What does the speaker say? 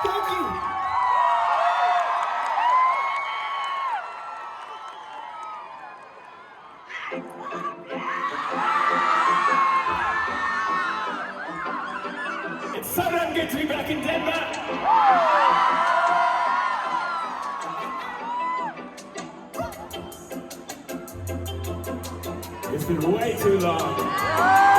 Thank you. It's so damn good to be back in Denver. It's been way too long.